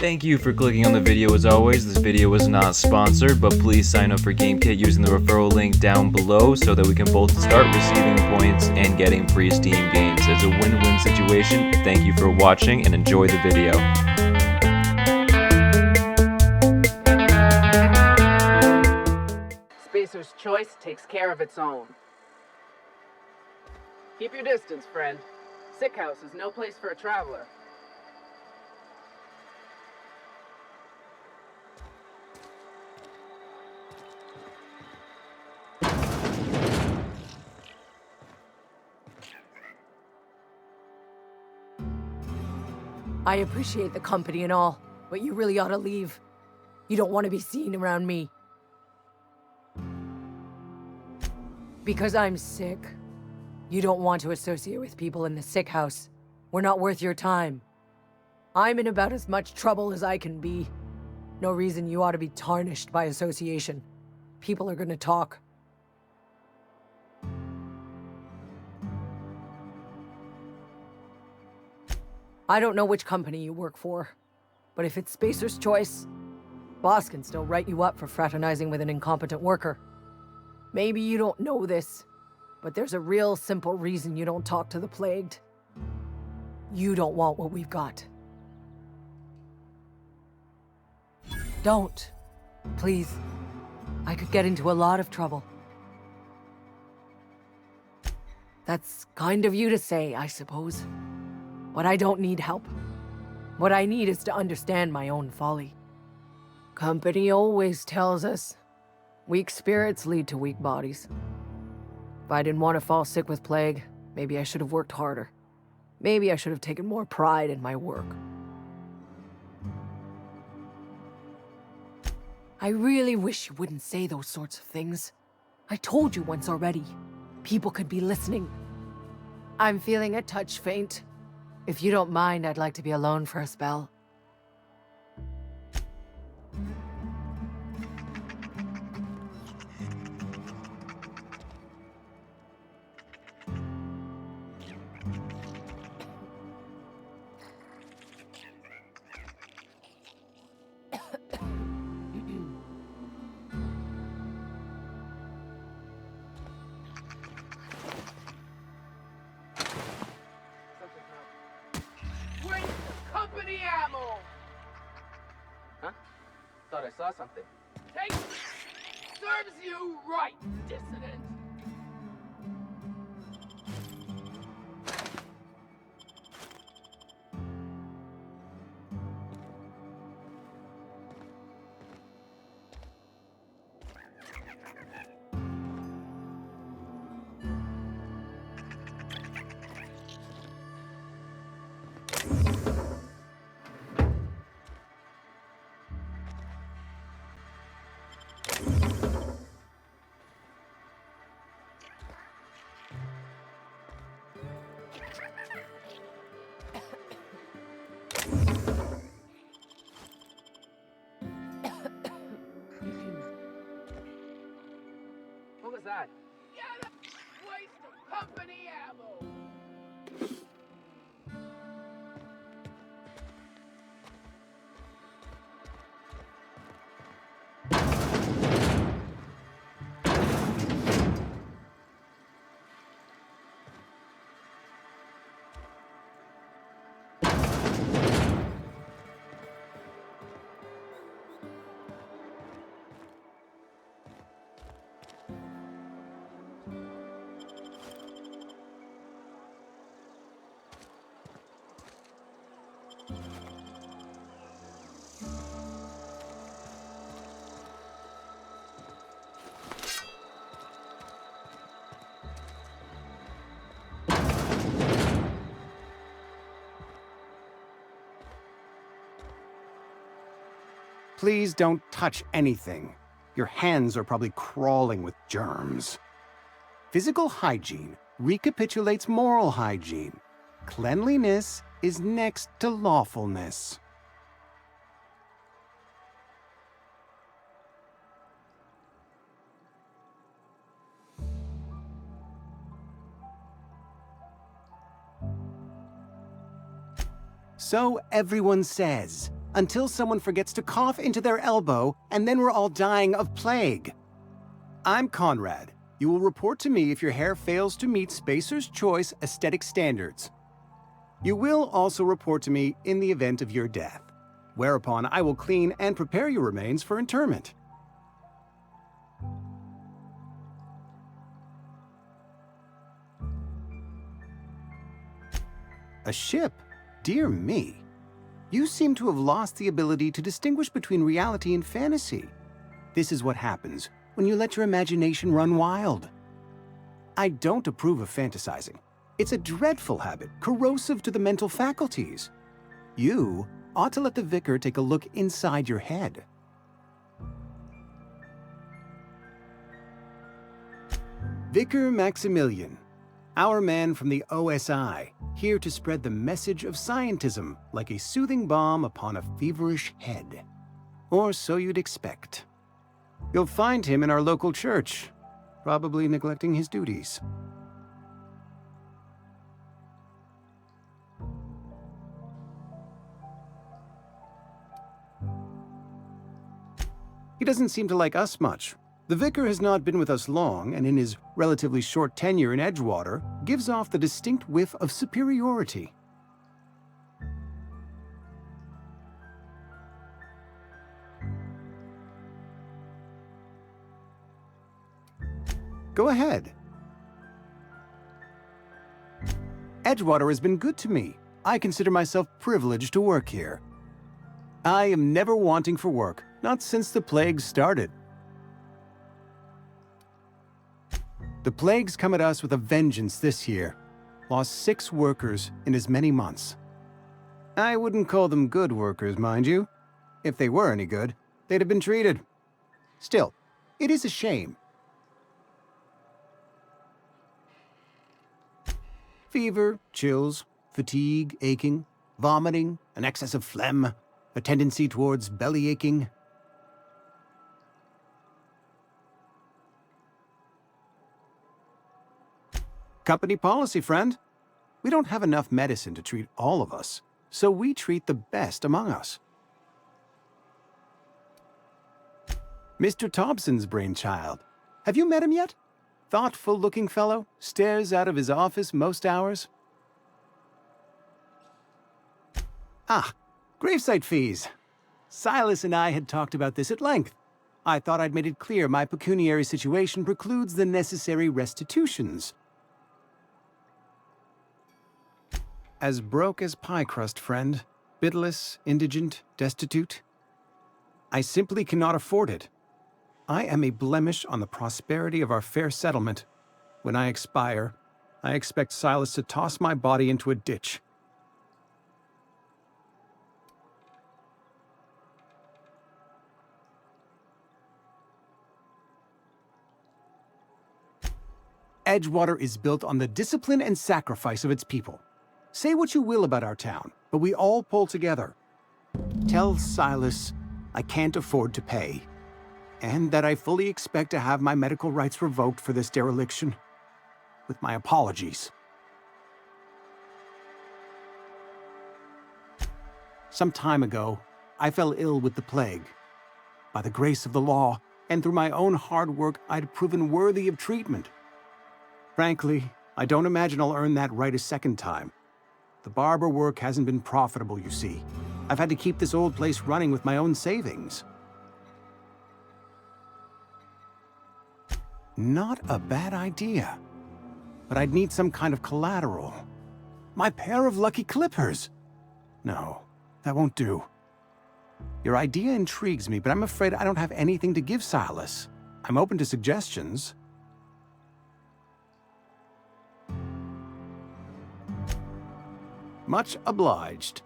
Thank you for clicking on the video as always. This video was not sponsored, but please sign up for Gamekit using the referral link down below so that we can both start receiving points and getting free Steam games. It's a win-win situation. Thank you for watching and enjoy the video. Spacer's choice takes care of its own. Keep your distance, friend. Sick house is no place for a traveler. I appreciate the company and all, but you really ought to leave. You don't want to be seen around me. Because I'm sick. You don't want to associate with people in the sick house. We're not worth your time. I'm in about as much trouble as I can be. No reason you ought to be tarnished by association. People are gonna talk. I don't know which company you work for, but if it's Spacer's choice, boss can still write you up for fraternizing with an incompetent worker. Maybe you don't know this, but there's a real simple reason you don't talk to the plagued. You don't want what we've got. Don't. Please. I could get into a lot of trouble. That's kind of you to say, I suppose. But I don't need help. What I need is to understand my own folly. Company always tells us, weak spirits lead to weak bodies. If I didn't want to fall sick with plague, maybe I should have worked harder. Maybe I should have taken more pride in my work. I really wish you wouldn't say those sorts of things. I told you once already. People could be listening. I'm feeling a touch faint. If you don't mind, I'd like to be alone for a spell. Company ammo! Huh? Thought I saw something. Take! Serves you right, dissident! What was that? Get a waste of company ammo! Please don't touch anything. Your hands are probably crawling with germs. Physical hygiene recapitulates moral hygiene. Cleanliness is next to lawfulness. So everyone says, until someone forgets to cough into their elbow, and then we're all dying of plague. I'm Conrad. You will report to me if your hair fails to meet Spacer's Choice aesthetic standards. You will also report to me in the event of your death, whereupon I will clean and prepare your remains for interment. A ship? Dear me. You seem to have lost the ability to distinguish between reality and fantasy. This is what happens when you let your imagination run wild. I don't approve of fantasizing. It's a dreadful habit, corrosive to the mental faculties. You ought to let the vicar take a look inside your head. Vicar Maximilian, our man from the OSI, here to spread the message of scientism like a soothing balm upon a feverish head. Or so you'd expect. You'll find him in our local church, probably neglecting his duties. He doesn't seem to like us much. The vicar has not been with us long, and in his relatively short tenure in Edgewater, gives off the distinct whiff of superiority. Go ahead. Edgewater has been good to me. I consider myself privileged to work here. I am never wanting for work, not since the plague started. The plague's come at us with a vengeance this year. Lost 6 workers in as many months. I wouldn't call them good workers, mind you. If they were any good, they'd have been treated. Still, it is a shame. Fever, chills, fatigue, aching, vomiting, an excess of phlegm, a tendency towards belly aching. Company policy, friend. We don't have enough medicine to treat all of us, so we treat the best among us. Mr. Thompson's brainchild. Have you met him yet? Thoughtful-looking fellow, stares out of his office most hours. Ah, gravesite fees. Silas and I had talked about this at length. I thought I'd made it clear my pecuniary situation precludes the necessary restitutions. As broke as pie crust, friend. Bitless, indigent, destitute. I simply cannot afford it. I am a blemish on the prosperity of our fair settlement. When I expire, I expect Silas to toss my body into a ditch. Edgewater is built on the discipline and sacrifice of its people. Say what you will about our town, but we all pull together. Tell Silas I can't afford to pay, and that I fully expect to have my medical rights revoked for this dereliction. With my apologies. Some time ago, I fell ill with the plague. By the grace of the law, and through my own hard work, I'd proven worthy of treatment. Frankly, I don't imagine I'll earn that right a second time. The barber work hasn't been profitable, you see. I've had to keep this old place running with my own savings. Not a bad idea. But I'd need some kind of collateral. My pair of lucky clippers! No, that won't do. Your idea intrigues me, but I'm afraid I don't have anything to give Silas. I'm open to suggestions. Much obliged.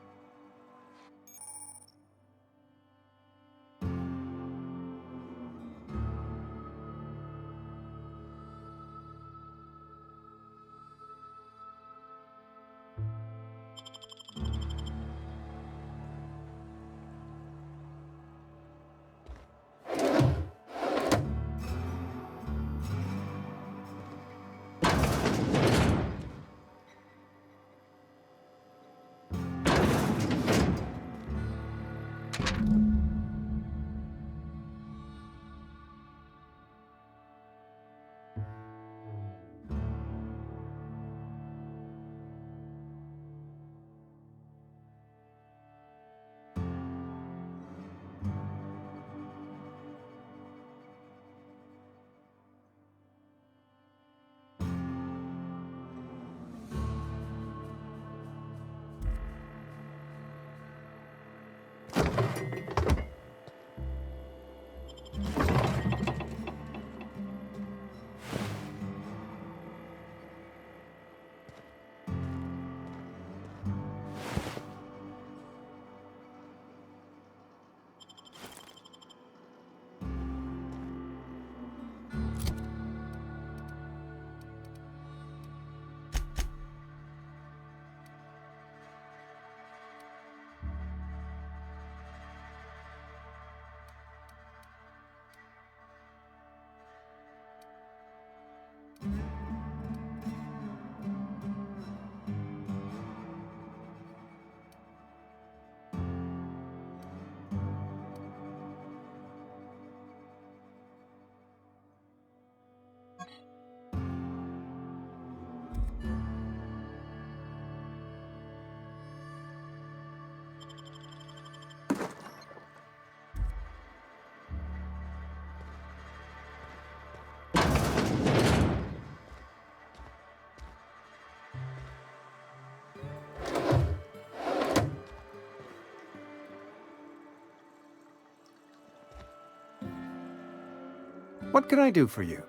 What can I do for you?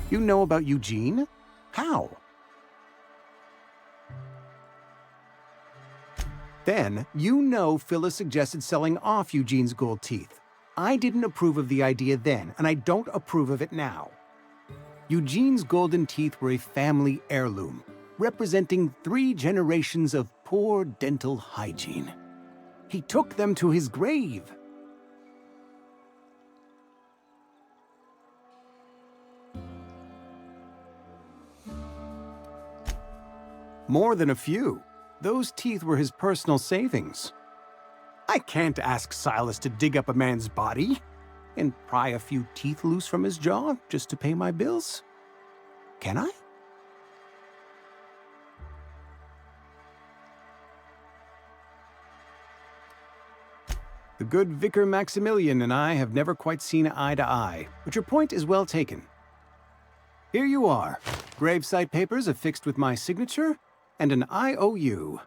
You know about Eugene? How? Then, you know Phyllis suggested selling off Eugene's gold teeth. I didn't approve of the idea then, and I don't approve of it now. Eugene's golden teeth were a family heirloom, representing 3 generations of poor dental hygiene. He took them to his grave. More than a few. Those teeth were his personal savings. I can't ask Silas to dig up a man's body and pry a few teeth loose from his jaw just to pay my bills. Can I? The good Vicar Maximilian and I have never quite seen eye to eye, but your point is well taken. Here you are. Gravesite papers affixed with my signature and an IOU.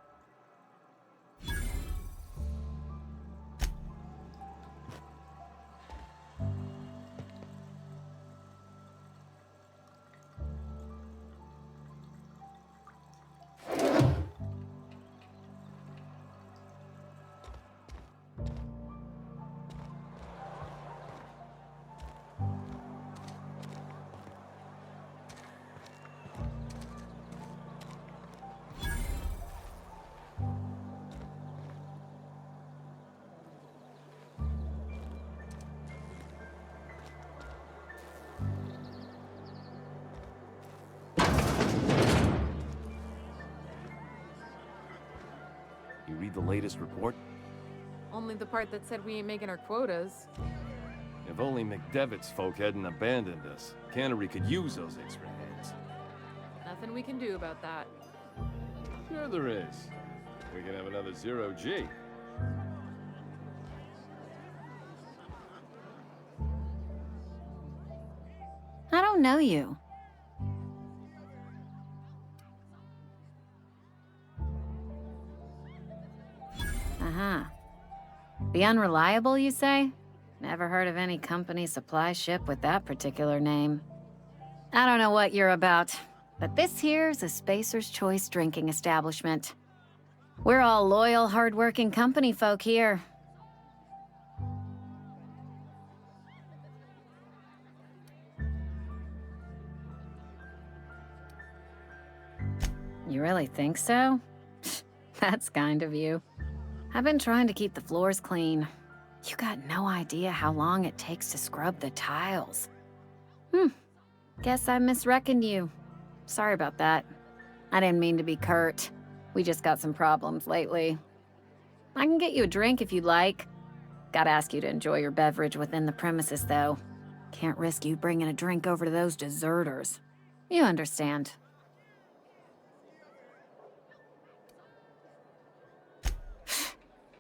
You read the latest report? Only the part that said we ain't making our quotas. If only McDevitt's folk hadn't abandoned us. Cannery could use those extra hands. Nothing we can do about that. Sure there is. We can have another 0G. I don't know you. Uh-huh. The Unreliable, you say? Never heard of any company supply ship with that particular name. I don't know what you're about, but this here's a Spacer's Choice drinking establishment. We're all loyal, hard-working company folk here. You really think so? That's kind of you. I've been trying to keep the floors clean. You got no idea how long it takes to scrub the tiles. Guess I misreckoned you. Sorry about that. I didn't mean to be curt. We just got some problems lately. I can get you a drink if you'd like. Gotta ask you to enjoy your beverage within the premises, though. Can't risk you bringing a drink over to those deserters. You understand.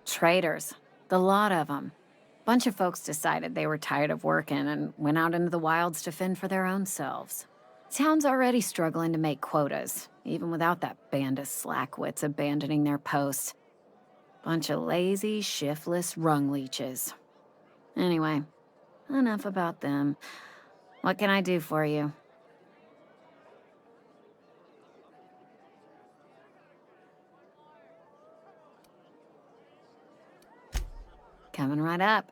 Traitors. The lot of them. Bunch of folks decided they were tired of working and went out into the wilds to fend for their own selves. Town's already struggling to make quotas, even without that band of slackwits abandoning their posts. Bunch of lazy, shiftless rung leeches. Anyway, enough about them. What can I do for you? Coming right up.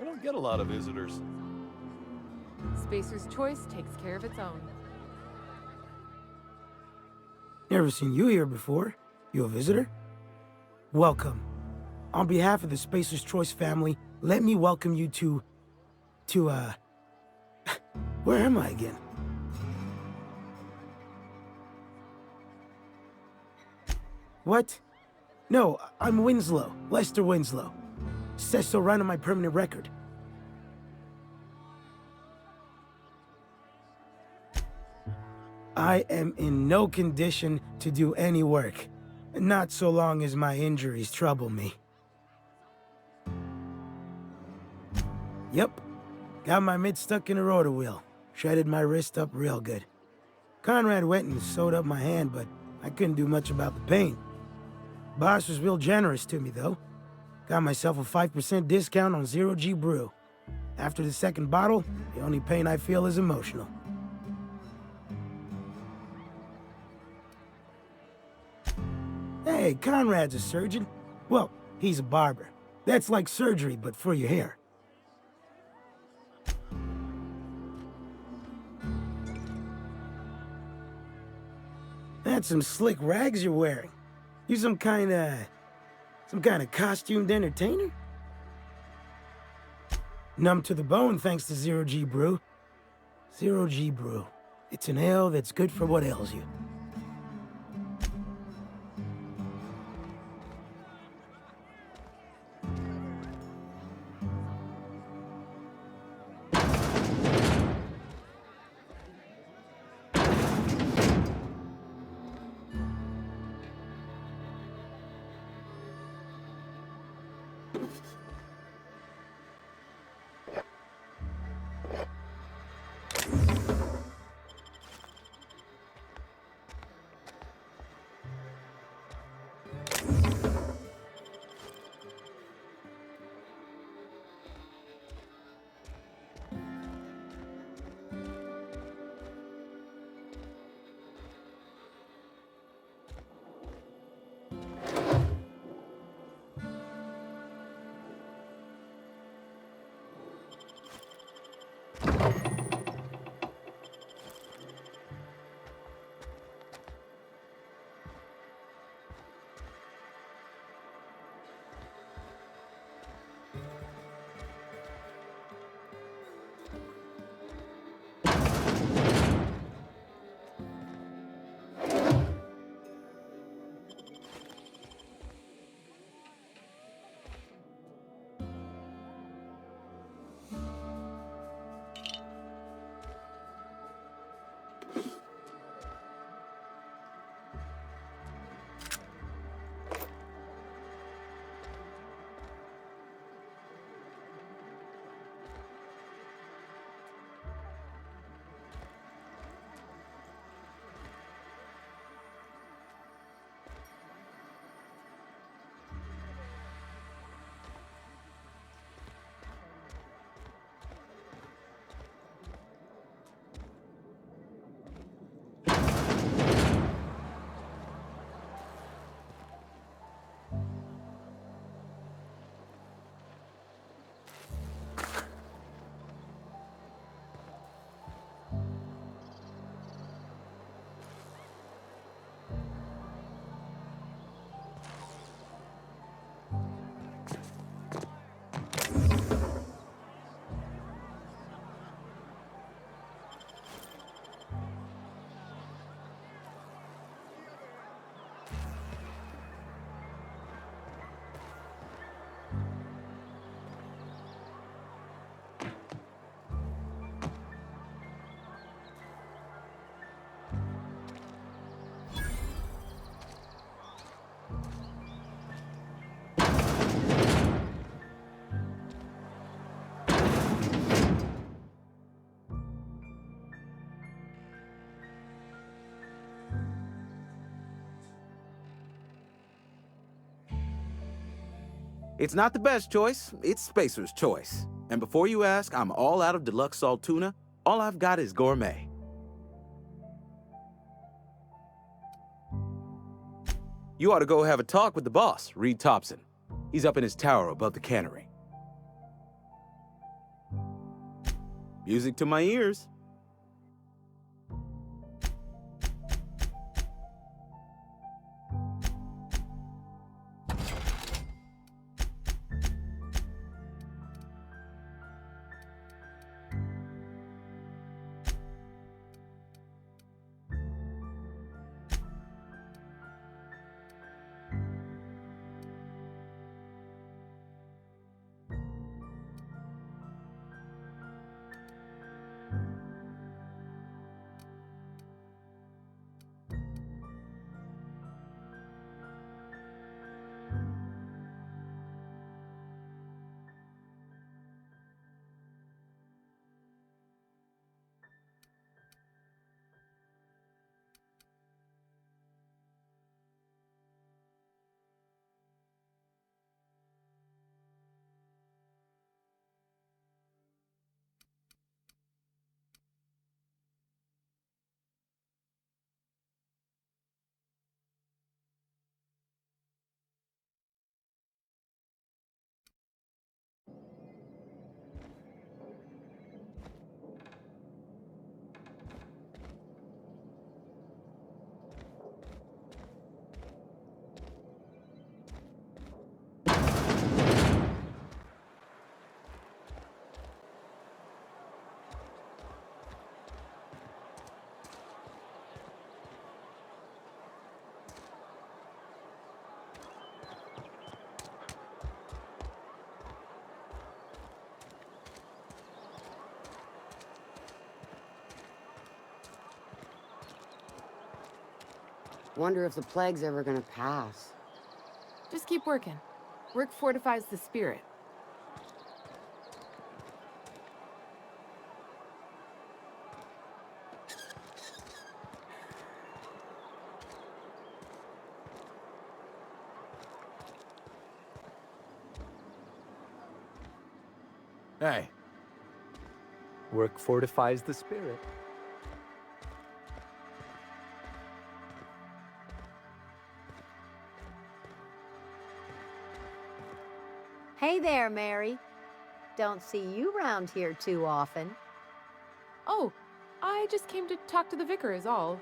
don't get a lot of visitors. Spacer's Choice takes care of its own. Never seen you here before. You a visitor? Welcome. On behalf of the Spacer's Choice family, let me welcome you to, where am I again? What? No, I'm Winslow, Lester Winslow. Says so right on my permanent record. I am in no condition to do any work. Not so long as my injuries trouble me. Yep. Got my mid stuck in a rotor wheel. Shredded my wrist up real good. Conrad went and sewed up my hand, but I couldn't do much about the pain. Boss was real generous to me, though. Got myself a 5% discount on Zero G Brew. After the second bottle, the only pain I feel is emotional. Hey, Conrad's a surgeon. Well, he's a barber. That's like surgery, but for your hair. That's some slick rags you're wearing. You some kind of costumed entertainer? Numb to the bone thanks to Zero G Brew. Zero G Brew. It's an ale that's good for what ails you. It's not the best choice, it's Spacer's Choice. And before you ask, I'm all out of deluxe salt tuna. All I've got is gourmet. You ought to go have a talk with the boss, Reed Thompson. He's up in his tower above the cannery. Music to my ears. Wonder if the plague's ever gonna pass. Just keep working. Work fortifies the spirit. Hey. Work fortifies the spirit. Hey there, Mary. Don't see you round here too often. Oh, I just came to talk to the vicar is all.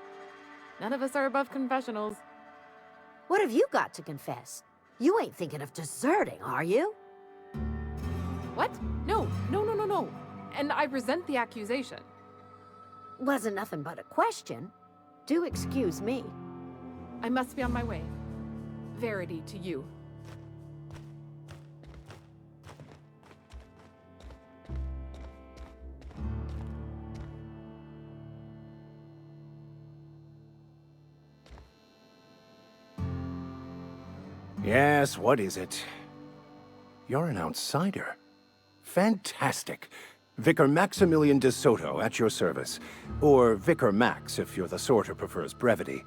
None of us are above confessionals. What have you got to confess? You ain't thinking of deserting, are you? What? No. And I resent the accusation. Wasn't nothing but a question. Do excuse me. I must be on my way. Verity to you. Yes, what is it? You're an outsider. Fantastic. Vicar Maximilian de Soto at your service. Or Vicar Max if you're the sort who prefers brevity.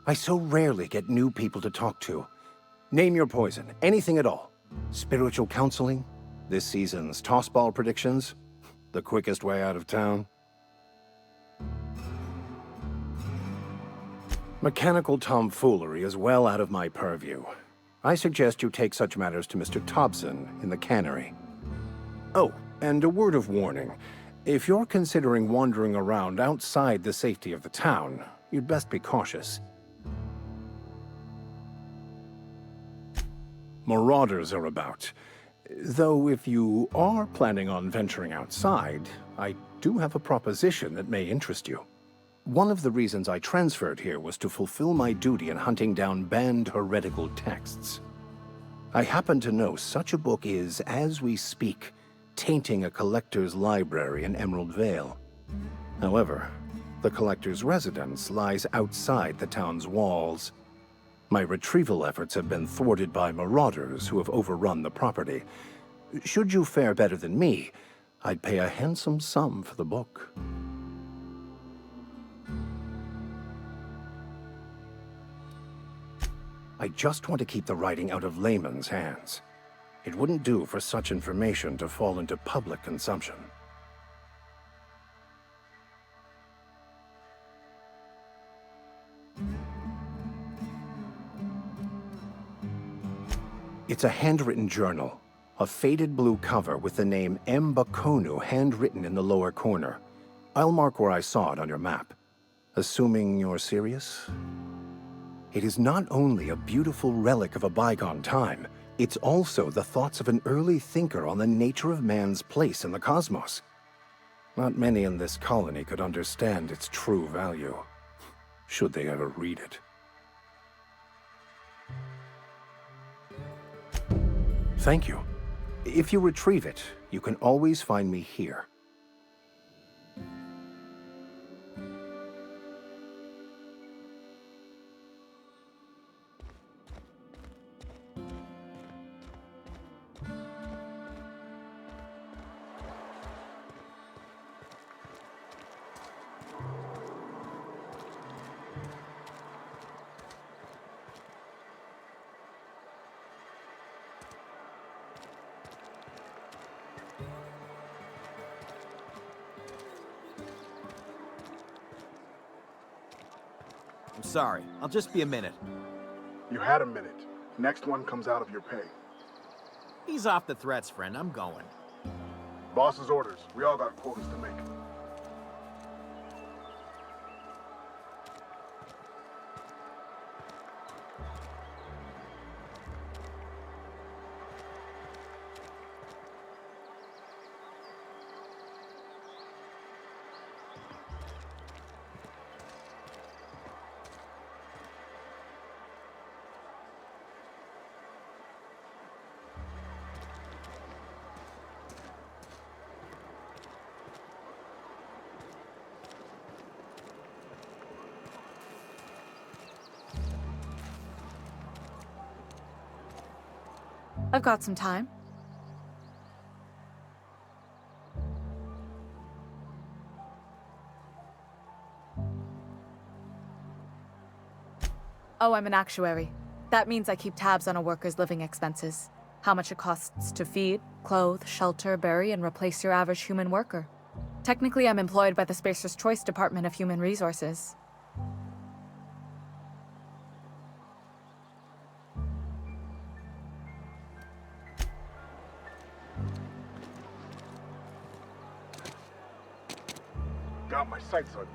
I so rarely get new people to talk to. Name your poison, anything at all. Spiritual counseling? This season's tossball predictions? The quickest way out of town? Mechanical tomfoolery is well out of my purview. I suggest you take such matters to Mr. Thompson in the cannery. Oh, and a word of warning. If you're considering wandering around outside the safety of the town, you'd best be cautious. Marauders are about. Though if you are planning on venturing outside, I do have a proposition that may interest you. One of the reasons I transferred here was to fulfill my duty in hunting down banned heretical texts. I happen to know such a book is, as we speak, tainting a collector's library in Emerald Vale. However, the collector's residence lies outside the town's walls. My retrieval efforts have been thwarted by marauders who have overrun the property. Should you fare better than me, I'd pay a handsome sum for the book. I just want to keep the writing out of layman's hands. It wouldn't do for such information to fall into public consumption. It's a handwritten journal. A faded blue cover with the name M. Bakonu handwritten in the lower corner. I'll mark where I saw it on your map. Assuming you're serious? It is not only a beautiful relic of a bygone time, it's also the thoughts of an early thinker on the nature of man's place in the cosmos. Not many in this colony could understand its true value, should they ever read it. Thank you. If you retrieve it, you can always find me here. I'm sorry. I'll just be a minute. You had a minute. Next one comes out of your pay. Ease off the threats, friend. I'm going. Boss's orders. We all got quotas to make. I've got some time. Oh, I'm an actuary. That means I keep tabs on a worker's living expenses. How much it costs to feed, clothe, shelter, bury, and replace your average human worker. Technically, I'm employed by the Spacer's Choice Department of Human Resources. Got my sights on you.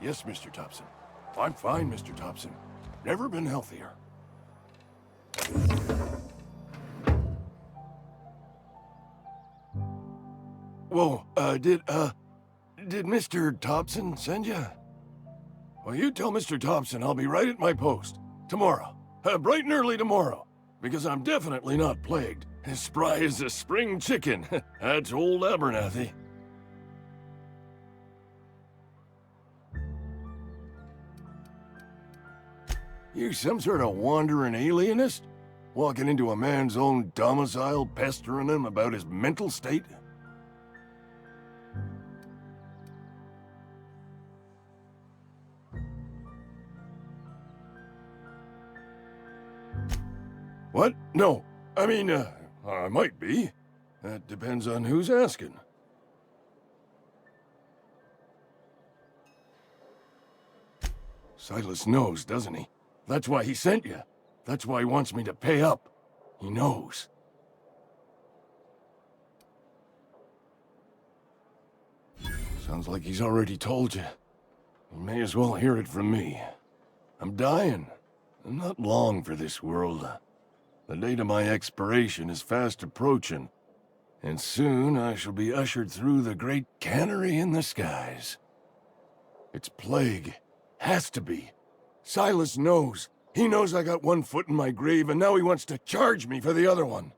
Yes, Mr. Thompson. I'm fine, Mr. Thompson. Never been healthier. Whoa, did Mr. Thompson send you? Well, you tell Mr. Thompson I'll be right at my post. Tomorrow. Bright and early tomorrow. Because I'm definitely not plagued. As spry as a spring chicken. That's old Abernathy. You some sort of wandering alienist? Walking into a man's own domicile, pestering him about his mental state? What? No. I mean, I might be. That depends on who's asking. Silas knows, doesn't he? That's why he sent you. That's why he wants me to pay up. He knows. Sounds like he's already told you. You may as well hear it from me. I'm dying. I'm not long for this world. The date of my expiration is fast approaching, and soon I shall be ushered through the great cannery in the skies. It's plague. Has to be. Silas knows. He knows I got one foot in my grave, and now he wants to charge me for the other one.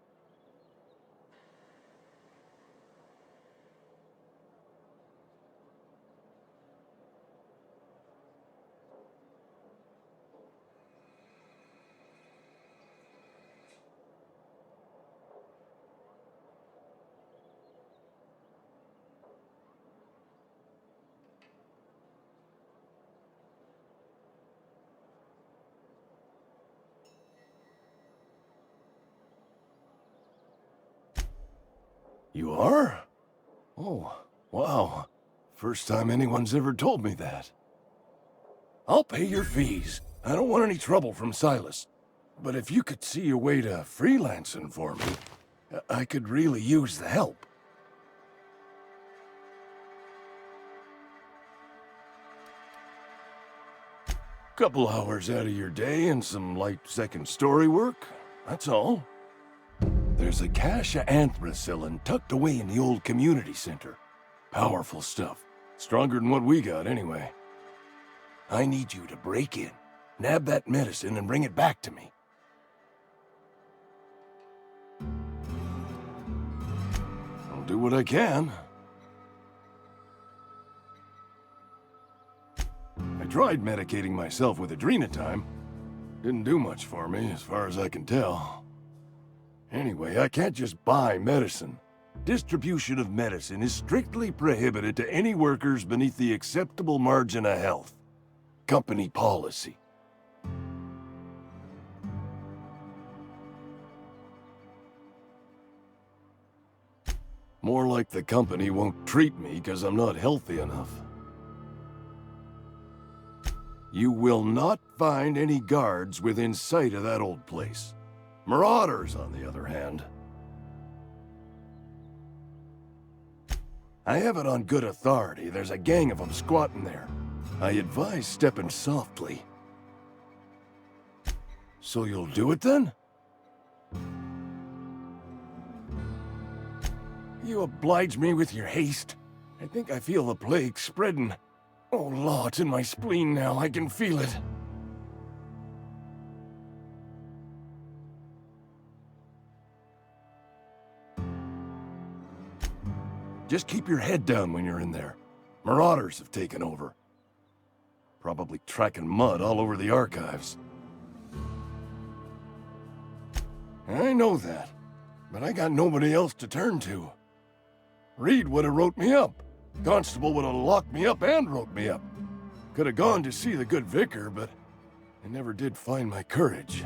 You are? Oh, wow. First time anyone's ever told me that. I'll pay your fees. I don't want any trouble from Silas. But if you could see your way to freelancing for me, I could really use the help. Couple hours out of your day and some light second story work, that's all. There's a cache of anthracillin tucked away in the old community center. Powerful stuff. Stronger than what we got, anyway. I need you to break in, nab that medicine, and bring it back to me. I'll do what I can. I tried medicating myself with adrenatime. Didn't do much for me, as far as I can tell. Anyway, I can't just buy medicine. Distribution of medicine is strictly prohibited to any workers beneath the acceptable margin of health. Company policy. More like the company won't treat me because I'm not healthy enough. You will not find any guards within sight of that old place. Marauders, on the other hand. I have it on good authority. There's a gang of them squatting there. I advise stepping softly. So you'll do it then? You oblige me with your haste. I think I feel the plague spreading. Oh, Law, it's in my spleen now. I can feel it. Just keep your head down when you're in there. Marauders have taken over. Probably tracking mud all over the archives. I know that, but I got nobody else to turn to. Reed would have wrote me up. Constable would have locked me up and wrote me up. Could have gone to see the good vicar, but I never did find my courage.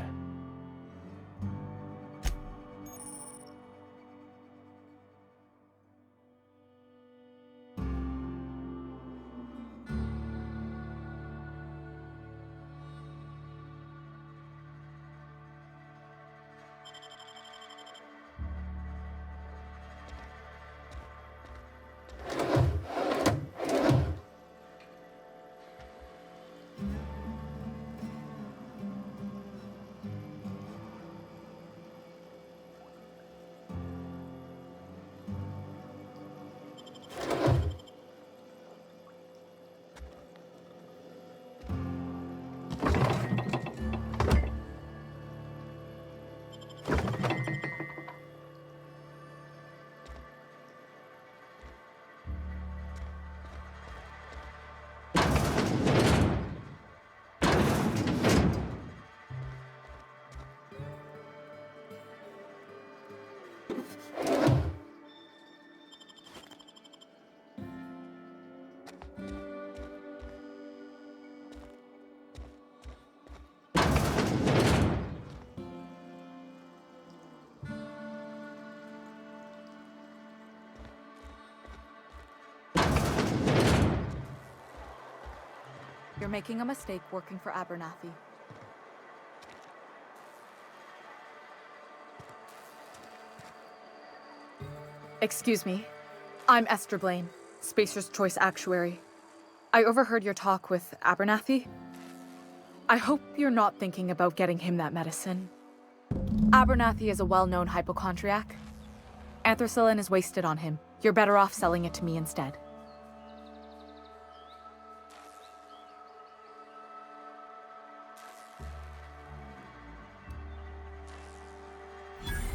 You're making a mistake working for Abernathy. Excuse me. I'm Esther Blaine, Spacer's Choice Actuary. I overheard your talk with Abernathy. I hope you're not thinking about getting him that medicine. Abernathy is a well-known hypochondriac. Anthracillin is wasted on him. You're better off selling it to me instead.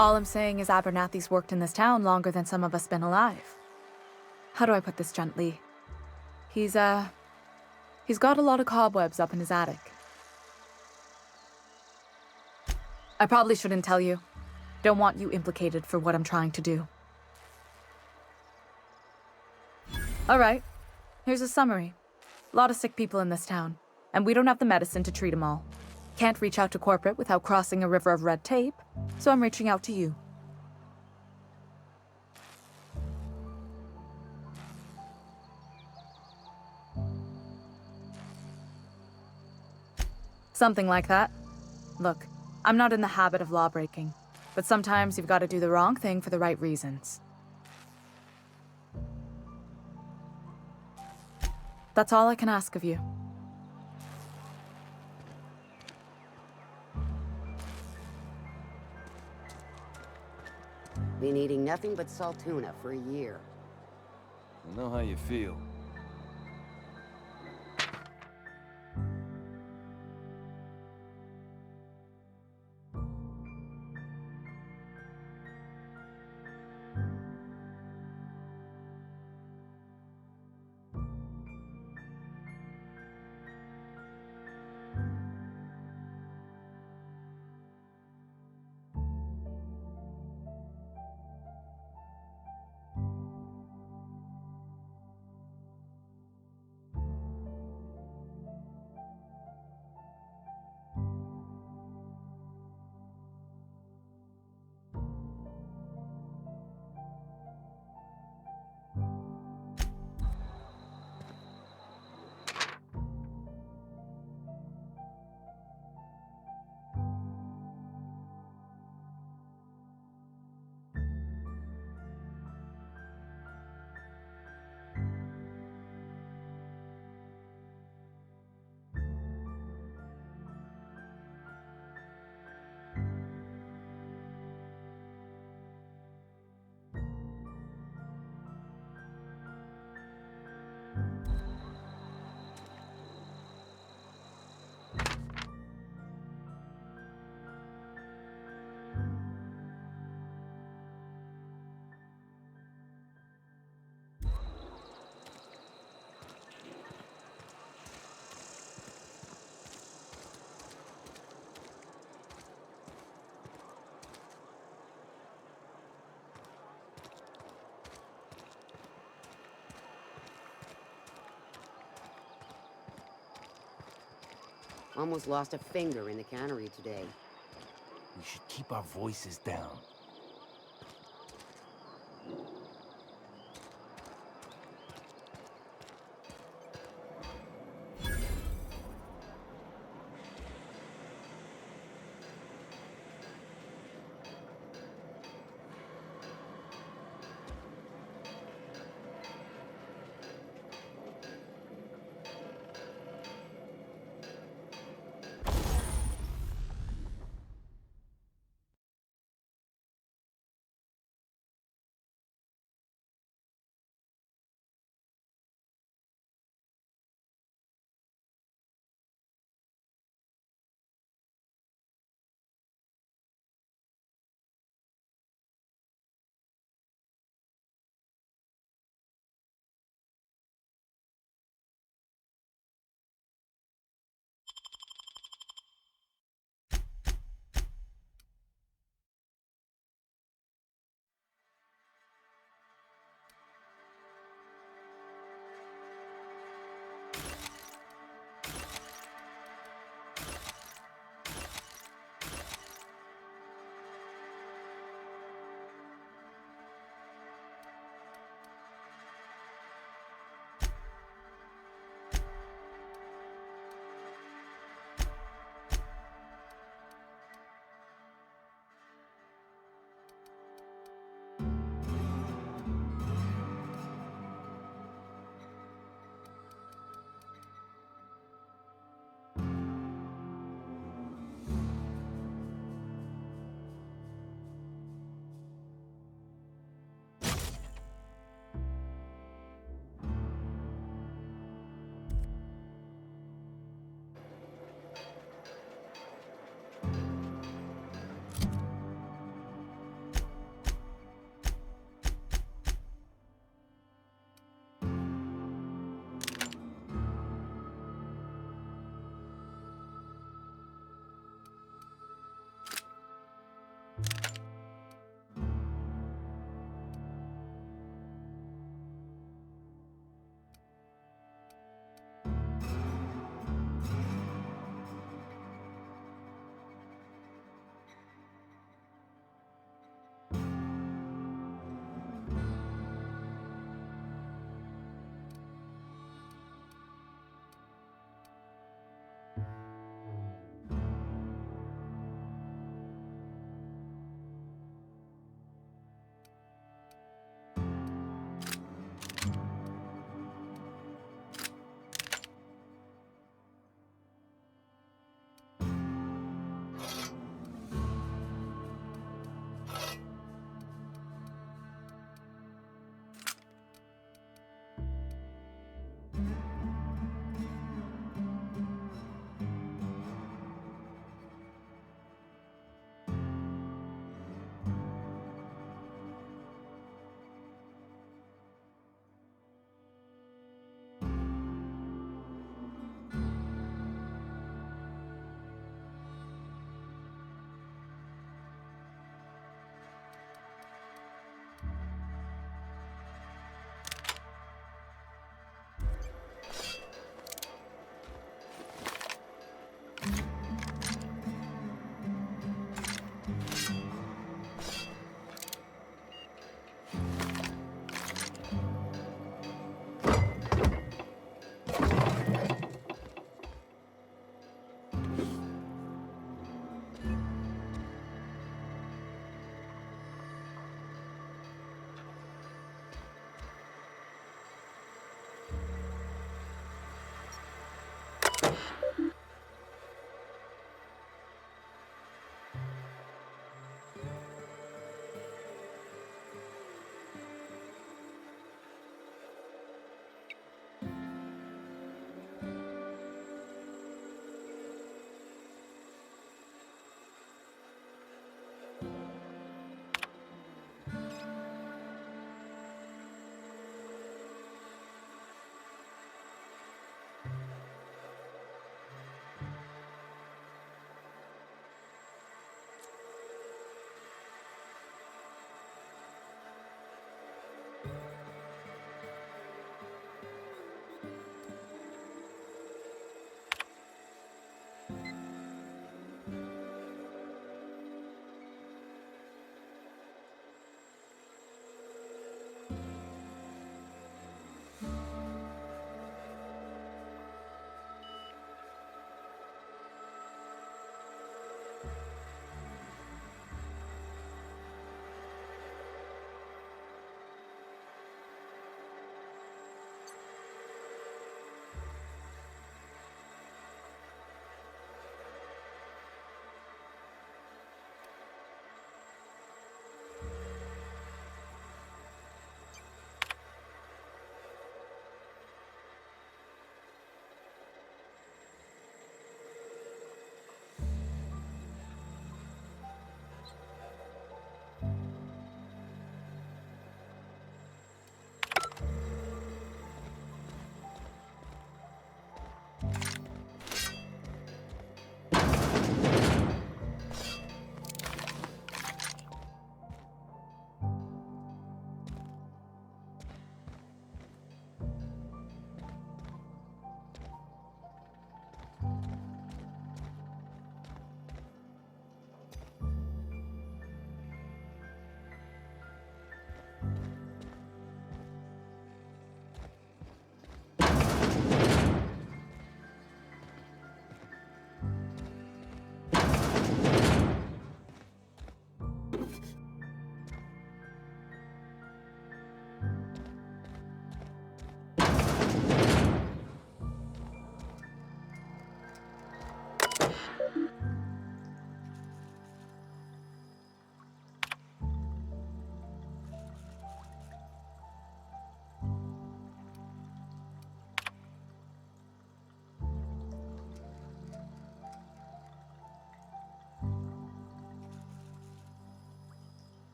All I'm saying is Abernathy's worked in this town longer than some of us been alive. How do I put this gently? He's got a lot of cobwebs up in his attic. I probably shouldn't tell you. Don't want you implicated for what I'm trying to do. All right, here's a summary. A lot of sick people in this town, and we don't have the medicine to treat them all. Can't reach out to corporate without crossing a river of red tape, so I'm reaching out to you. Something like that. Look, I'm not in the habit of law breaking, but sometimes you've got to do the wrong thing for the right reasons. That's all I can ask of you. Been eating nothing but salt tuna for a year. I know how you feel. Almost lost a finger in the cannery today. We should keep our voices down.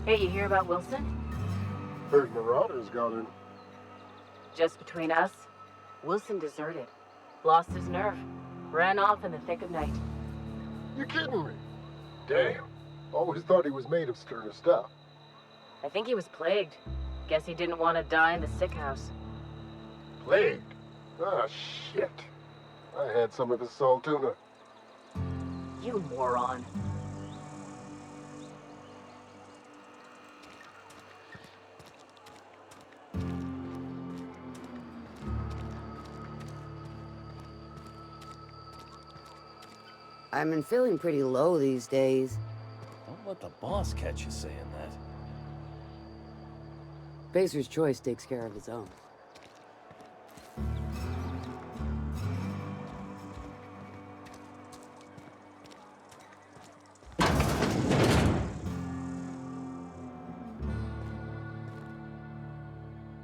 Hey, you hear about Wilson? Heard Marauders got in. Just between us, Wilson deserted. Lost his nerve. Ran off in the thick of night. You kidding me? Damn. Always thought he was made of sterner stuff. I think he was plagued. Guess he didn't want to die in the sick house. Plagued? Ah, shit. I had some of his salt tuna. You moron. I've been feeling pretty low these days. Don't let the boss catch you saying that. Spacer's Choice takes care of its own.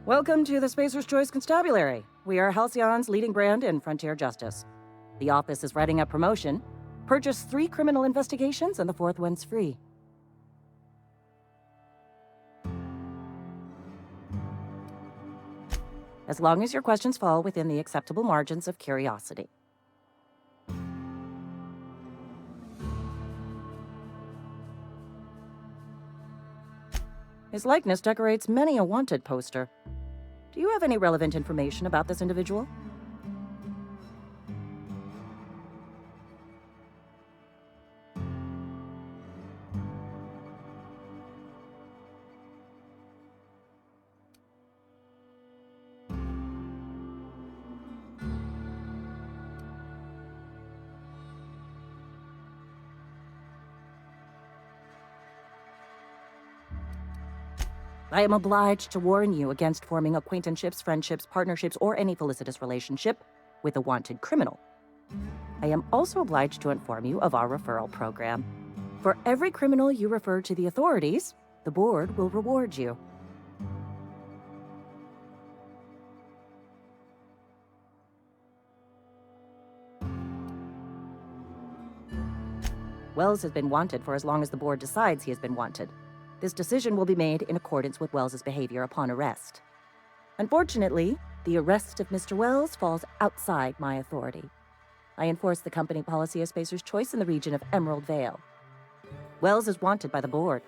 Welcome to the Spacer's Choice Constabulary. We are Halcyon's leading brand in frontier justice. The office is writing up promotion. Purchase 3 criminal investigations and the 4th one's free. As long as your questions fall within the acceptable margins of curiosity. His likeness decorates many a wanted poster. Do you have any relevant information about this individual? I am obliged to warn you against forming acquaintanceships, friendships, partnerships, or any felicitous relationship with a wanted criminal. I am also obliged to inform you of our referral program. For every criminal you refer to the authorities, the board will reward you. Wells has been wanted for as long as the board decides he has been wanted. This decision will be made in accordance with Wells's behavior upon arrest. Unfortunately, the arrest of Mr. Wells falls outside my authority. I enforce the company policy of Spacer's Choice in the region of Emerald Vale. Wells is wanted by the board.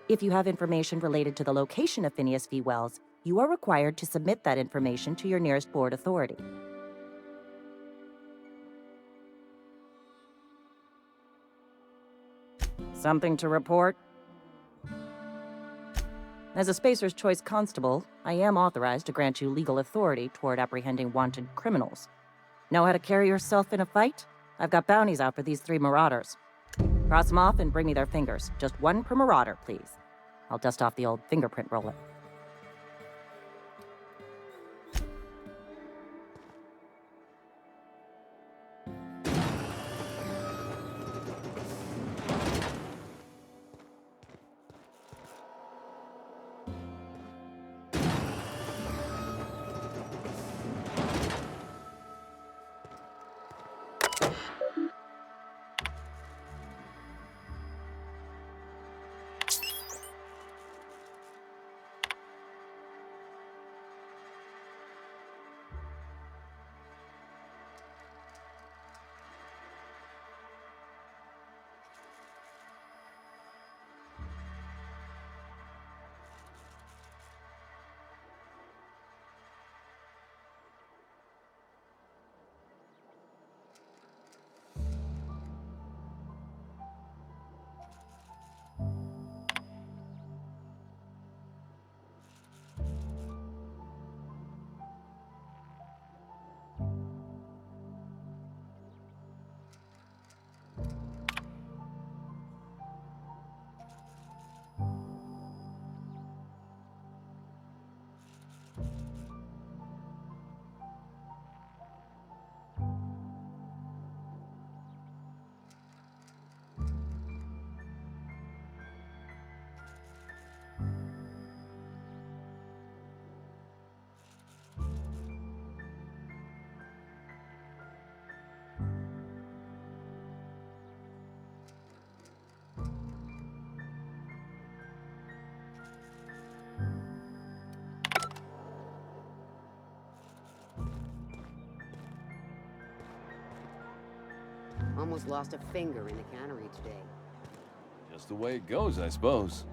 If you have information related to the location of Phineas V. Wells, you are required to submit that information to your nearest board authority. Something to report? As a Spacer's Choice constable, I am authorized to grant you legal authority toward apprehending wanted criminals. Know how to carry yourself in a fight? I've got bounties out for these 3 marauders. Cross them off and bring me their fingers. Just 1 per marauder, please. I'll dust off the old fingerprint roller. almost lost a finger in the cannery today. Just the way it goes, I suppose.